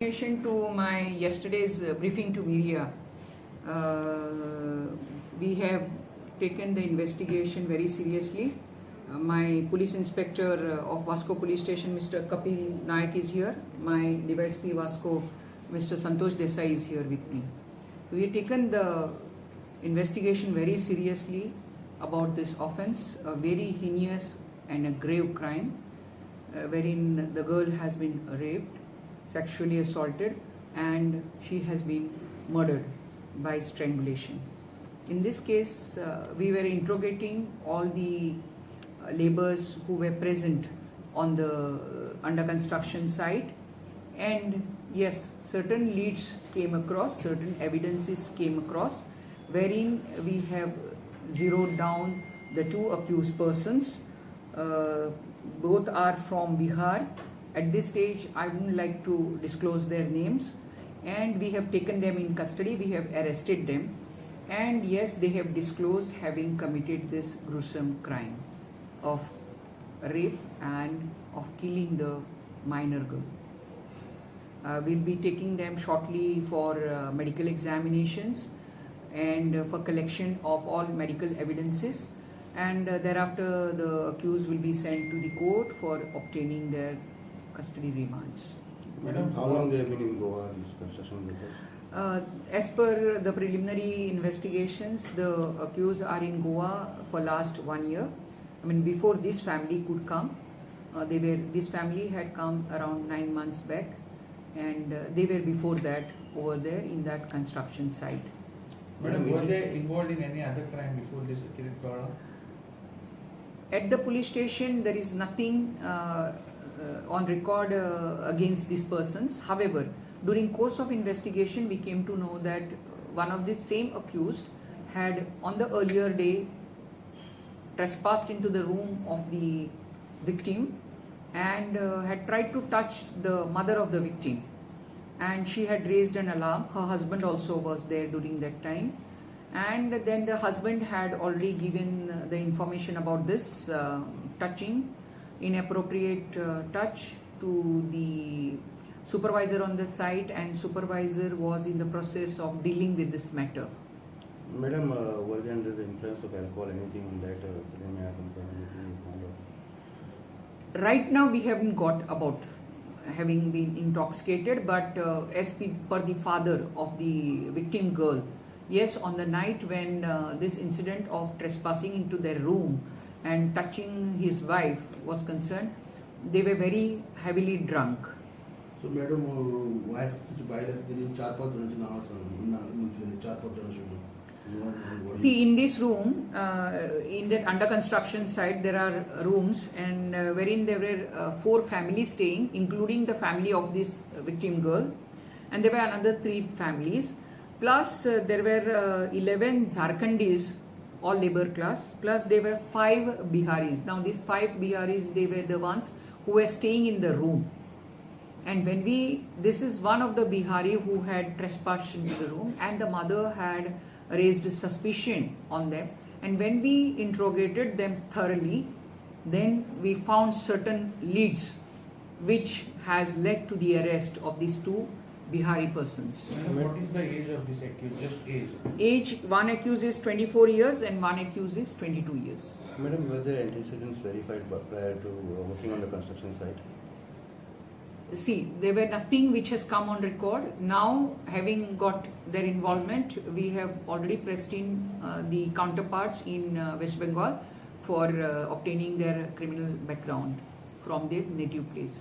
To my yesterday's briefing to media, we have taken the investigation very seriously. My police inspector of Vasco police station, Mr. Kapil Nayak, is here. My DYSP Vasco, Mr. Santosh Desai, is here with me. We have taken the investigation very seriously about this offence, a very heinous and a grave crime, wherein the girl has been raped, sexually assaulted, and she has been murdered by strangulation. In this case, we were interrogating all the laborers who were present on the under construction site, and yes, certain leads came across, certain evidences came across, wherein we have zeroed down the two accused persons. Both are from Bihar. At this stage, I wouldn't like to disclose their names, and we have taken them in custody, we have arrested them, and yes, they have disclosed having committed this gruesome crime of rape and of killing the minor girl. We'll be taking them shortly for medical examinations and for collection of all medical evidences, and thereafter the accused will be sent to the court for obtaining their custody remands. Madam, how long they have been in Goa, this construction workers? As per the preliminary investigations, the accused are in Goa for last 1 year. I mean, before this family could come, this family had come around 9 months back, and they were before that over there in that construction site. Madam, were they involved in any other crime before this Kirit? At the police station, there is nothing on record against these persons. However, during course of investigation, we came to know that one of the same accused had on the earlier day trespassed into the room of the victim and had tried to touch the mother of the victim, and she had raised an alarm. Her husband also was there during that time, and then the husband had already given the information about this touching, inappropriate touch to the supervisor on the site, and supervisor was in the process of dealing with this matter. Madam, were they under the influence of alcohol, anything that they may have anything you found out? Right now we haven't got about having been intoxicated, but as per the father of the victim girl, yes, on the night when this incident of trespassing into their room and touching his wife was concerned, they were very heavily drunk. So, madam, wife to buy like the 4-5 जणांची नाव सांग, 4-5 जणांची. See, in this room, in that under construction site, there are rooms, and wherein there were 4 families staying, including the family of this victim girl, and there were another 3 families. Plus, there were 11 Jharkhandis, all labor class, plus there were 5 Biharis. Now these 5 Biharis, they were the ones who were staying in the room. And when this is one of the Bihari who had trespassed into the room, and the mother had raised suspicion on them. And when we interrogated them thoroughly, then we found certain leads which has led to the arrest of these 2 Bihari persons. What is the age of this accused? Just age? Age, one accused is 24 years and one accused is 22 years. Madam, were there antecedents verified prior to working on the construction site? See, there were nothing which has come on record. Now, having got their involvement, we have already pressed in the counterparts in West Bengal for obtaining their criminal background from their native place.